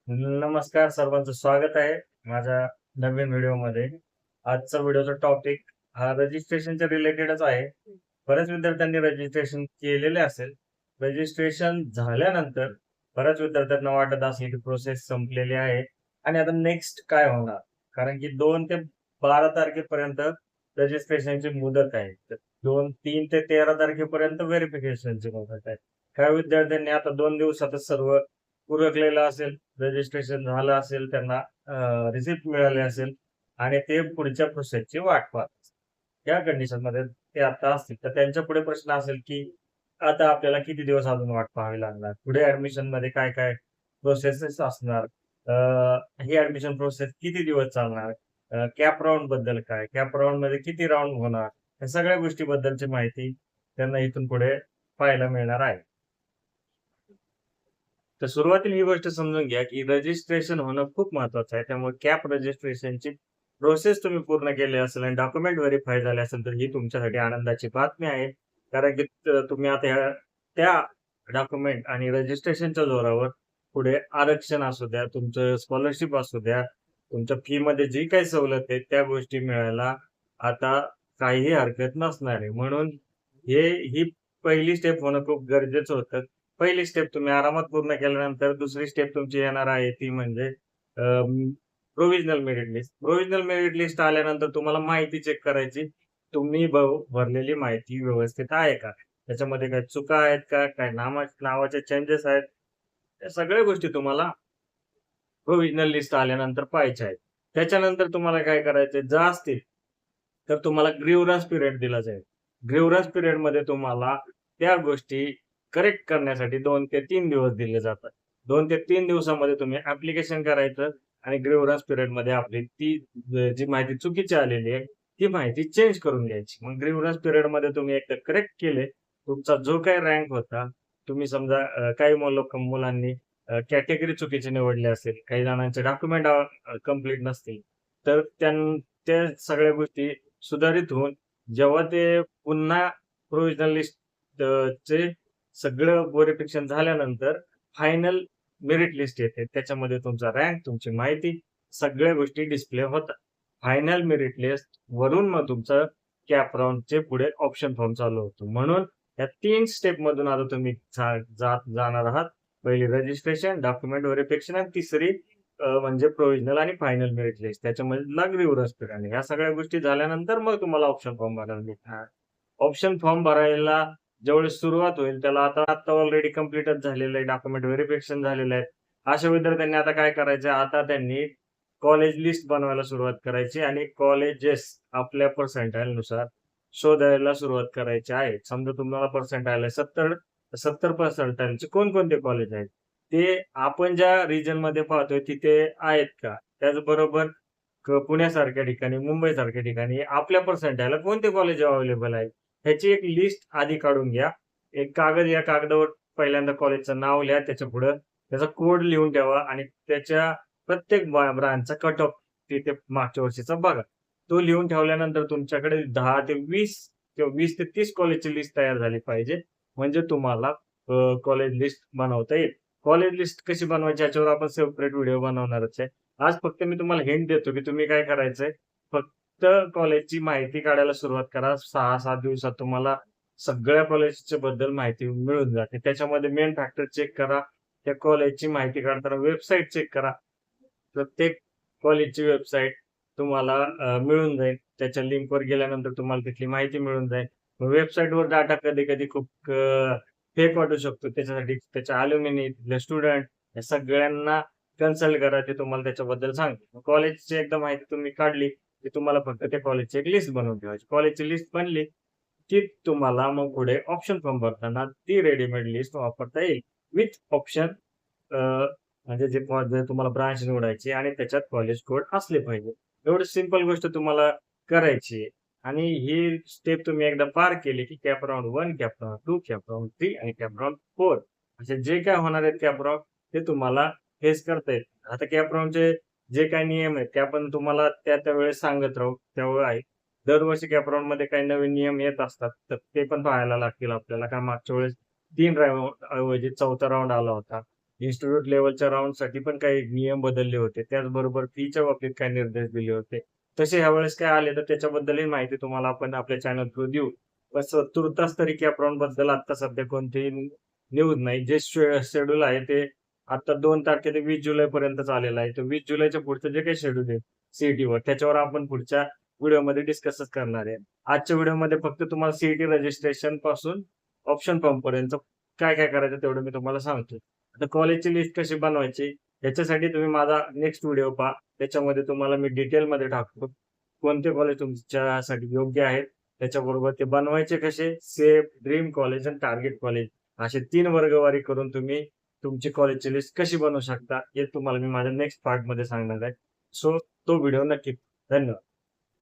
नमस्कार, सर्वांचं स्वागत आहे माझ्या नवीन व्हिडिओमध्ये. आजचा व्हिडिओचा टॉपिक हा रजिस्ट्रेशनच्या रिलेटेडच आहे. बऱ्याच विद्यार्थ्यांनी रजिस्ट्रेशन केलेले असेल. रजिस्ट्रेशन झाल्यानंतर बऱ्याच विद्यार्थ्यांना वाटत असेल की प्रोसेस संपलेली आहे आणि आता नेक्स्ट काय होणार? कारण की 2 ते 12 तारखेपर्यंत रजिस्ट्रेशनची मुदत आहे. तर 3 ते 13 तारखेपर्यंत व्हेरिफिकेशनची मुदत आहे. काही विद्यार्थ्यांनी आता 2 दिवसातच सर्व उरकलेलं असेल, रजिस्ट्रेशन झालं असेल, त्यांना रिसिप्ट मिळाली असेल आणि ते पुढच्या प्रोसेसची वाट पाहत असतील. या कंडिशनमध्ये ते आता असतील, तर त्यांच्या पुढे प्रश्न असेल, की आता आपल्याला किती दिवस अजून वाट पाहावी लागणार? पुढे ॲडमिशनमध्ये काय-काय प्रोसेसेस असणार? ही ॲडमिशन प्रोसेस किती दिवस चालणार? कॅप राउंडबद्दल काय? कॅप राउंडमध्ये किती राउंड होणार? या सगळ्या गोष्टीबद्दलची माहिती त्यांना इथून पुढे पाहायला मिळणार आहे. तर सुरुवातीला ही गोष्ट समजून घ्या, की रजिस्ट्रेशन होणं खूप महत्वाचं आहे. त्यामुळे कॅप रजिस्ट्रेशनची प्रोसेस तुम्ही पूर्ण केली असेल आणि डॉक्युमेंट व्हेरिफाय झाले असेल, तर ही तुमच्यासाठी आनंदाची बातमी आहे. कारण की तुम्ही आता त्या डॉक्युमेंट आणि रजिस्ट्रेशनच्या जोरावर पुढे आरक्षण असू द्या, तुमचं स्कॉलरशिप असू द्या, तुमच्या फीमध्ये जी काही सवलत आहे, त्या गोष्टी मिळायला आता काहीही हरकत नसणार आहे. म्हणून ही पहिली स्टेप होणं खूप गरजेचं होतं. पहिली स्टेप तुम्ही आरामात पूर्ण केल्यानंतर दुसरी स्टेप तुमची येणार आहे ती म्हणजे provisional merit list. Provisional merit list आल्यानंतर तुम्हाला माहिती चेक करायची. तुम्ही भरलेली माहिती व्यवस्थित आहे का? त्याच्यामध्ये काही चुका आहेत का? काही नावाचे चेंजेस आहेत? त्या सगळ्या गोष्टी तुम्हाला प्रोव्हिजनल लिस्ट आल्यानंतर पाहायच्या आहेत. त्याच्यानंतर तुम्हाला काय करायचंय, जर असतील, तर तुम्हाला ग्रीव्हन्स पिरियड दिला जाईल. ग्रीव्हन्स पिरियडमध्ये तुम्हाला त्या गोष्टी करेक्ट करण्यासाठी 2 ते 3 दिवस दिले जातात. 2 ते 3 दिवसामध्ये तुम्ही ॲप्लिकेशन करायचं आणि ग्रीव्हन्स पिरियडमध्ये आपली ती जी माहिती चुकीची आलेली आहे, ती माहिती चेंज करून घ्यायची. मग ग्रीव्हन्स पिरियडमध्ये तुम्ही एकदा करेक्ट केले, तुमचा जो काही रँक होता, तुम्ही समजा काही मुलांनी कॅटेगरी चुकीची निवडली असेल, काही जणांचे डॉक्युमेंट कंप्लीट नसतील, तर त्या सगळ्या गोष्टी सुधारित होऊन जेव्हा ते पुन्हा प्रोव्हिजनल लिस्ट चे सगळं व्हेरिफिकेशन झाल्यानंतर फायनल मेरिट लिस्ट येते. त्याच्यामध्ये तुमचा रँक, तुमची माहिती सगळ्या गोष्टी डिस्प्ले होतात. फायनल मेरिट लिस्ट वरून मग तुमचं कॅप राउंडचे पुढे ऑप्शन फॉर्म चालू होतो. म्हणून या 3 स्टेपमधून आता तुम्ही जाणार आहात. पहिली रजिस्ट्रेशन, डॉक्युमेंट व्हेरिफिकेशन आणि तिसरी म्हणजे प्रोव्हिजनल आणि फायनल मेरिट लिस्ट. त्याच्यामधला ग्रीव्हन्स पिरियड. ह्या सगळ्या गोष्टी झाल्यानंतर मग तुम्हाला ऑप्शन फॉर्म भरायला भेटणार. ऑप्शन फॉर्म भरायला ज्यावेळेस सुरुवात होईल त्याला आता ऑलरेडी कंप्लीटच झालेलं आहे. डॉक्युमेंट व्हेरिफिकेशन झालेलं आहे. अशा विद्यार्थ्यांनी आता काय करायचं, आता त्यांनी कॉलेज लिस्ट बनवायला सुरुवात करायची आणि कॉलेजेस आपल्या पर्सेंटाइलनुसार शोधायला सुरुवात करायची आहे. समजा तुम्हाला पर्सेंटाइल आहे 70 पर्सेंटाइलचे कोणकोणते कॉलेज आहेत? ते आपण ज्या रिजनमध्ये पाहतोय तिथे आहेत का? त्याचबरोबर पुण्यासारख्या ठिकाणी, मुंबईसारख्या ठिकाणी आपल्या पर्सेंटाइलला कोणते कॉलेज अवेलेबल आहेत? ह्याची एक लिस्ट आधी काढून घ्या. एक कागद, या कागदावर पहिल्यांदा कॉलेजचं नाव लिहा, त्याच्यापुढं त्याचा कोड लिहून ठेवा आणि त्याच्या प्रत्येक ब्रांचचा कट ऑफ तिथे मागच्या वर्षीचा बघा. तो लिहून ठेवल्यानंतर तुमच्याकडे 10 ते 20 किंवा 20 ते 30 कॉलेजची लिस्ट तयार झाली पाहिजे. म्हणजे तुम्हाला कॉलेज लिस्ट बनवता येईल. कॉलेज लिस्ट कशी बनवायची याच्यावर आपण सेपरेट व्हिडिओ बनवणारच आहे. आज फक्त मी तुम्हाला हिंट देतो, की तुम्ही काय करायचंय, फक्त कॉलेजची माहिती काढायला सुरुवात करा. 6-7 दिवसात तुम्हाला सगळ्या कॉलेजच्या बद्दल माहिती मिळून जाते. त्याच्यामध्ये मेन फॅक्टर चेक करा. त्या कॉलेजची माहिती काढताना वेबसाईट चेक करा. प्रत्येक कॉलेजची वेबसाईट तुम्हाला मिळून जाईल. त्याच्या लिंकवर गेल्यानंतर तुम्हाला तिथली माहिती मिळून जाईल. वेबसाईटवर डाटा कधी-कधी खूप फेक वाटू शकतो. त्याच्यासाठी त्याच्या अल्युमिनी, तिथले स्टुडंट या सगळ्यांना कन्सल्ट करा. ते तुम्हाला त्याच्याबद्दल सांगतील. कॉलेजची एकदा माहिती तुम्ही काढली, की तुम्हाला फक्त त्या कॉलेजची एक लिस्ट बनवून ठेवायची. कॉलेजची लिस्ट बनली, की तुम्हाला मग पुढे ऑप्शन फॉर्म भरताना ती रेडीमेड लिस्ट वापरता येईल. विथ ऑप्शन म्हणजे जे तुम्हाला ब्रांच निवडायची आणि त्याच्यात कॉलेज कोड असले पाहिजे. एवढी सिंपल गोष्ट तुम्हाला करायची आहे. आणि ही स्टेप तुम्ही एकदा पार केली, की cap round 1, cap round 2, cap round 3 आणि कॅप राउंड 4 असे जे काही होणार आहेत कॅप राउंड ते तुम्हाला फेस करता येईल. आता कॅप राउंडचे जे काही नियम आहेत ते आपण तुम्हाला त्या वेळेस सांगत राहू. त्यावेळी आहे. दरवर्षी कॅप राउंडमध्ये काही नवीन नियम येत असतात. तर ते पण पाहायला लागतील आपल्याला. कारण मागच्या वेळेस 3 राउंड ऐवजी 4था राउंड आला होता. इन्स्टिट्यूट लेव्हलच्या राउंडसाठी पण काही नियम बदलले होते. त्याचबरोबर फीच्या बाबतीत काही निर्देश दिले होते. तसे ह्यावेळेस काय आले तर त्याच्याबद्दलही माहिती तुम्हाला आपण आपल्या चॅनल थ्रू देऊ. पण तुर्तास तरी कॅप राउंडबद्दल आता सध्या कोणतीही न्यूज नाही. जे शेड्यूल आहे ते आता 2 तारखे ते 20 जुलैपर्यंतच आलेलं आहे. तर 20 जुलैच्या पुढचं जे काही शेड्यूल आहे सीईटीवर त्याच्यावर आपण पुढच्या व्हिडिओमध्ये डिस्कसच करणार आहे. आजच्या व्हिडिओमध्ये फक्त तुम्हाला सीईटी रजिस्ट्रेशन पासून ऑप्शन फॉर्म पर्यंत काय-काय करायचं तेवढं मी तुम्हाला सांगतो. आता कॉलेजची लिस्ट कशी बनवायची याच्यासाठी तुम्ही माझा नेक्स्ट व्हिडिओ पहा. त्याच्यामध्ये तुम्हाला मी डिटेलमध्ये टाकतो. कोणते कॉलेज तुमच्यासाठी योग्य आहेत. त्याच्याबरोबर ते बनवायचे कसे, सेफ, ड्रीम कॉलेज आणि टार्गेट कॉलेज असे 3 वर्गवारी करून तुम्ही तुमची कॉलेजची लिस्ट कशी बनवू शकता हे तुम्हाला मी माझ्या नेक्स्ट पार्टमध्ये सांगणार आहे. सो तो व्हिडिओ नक्की धन्यवाद.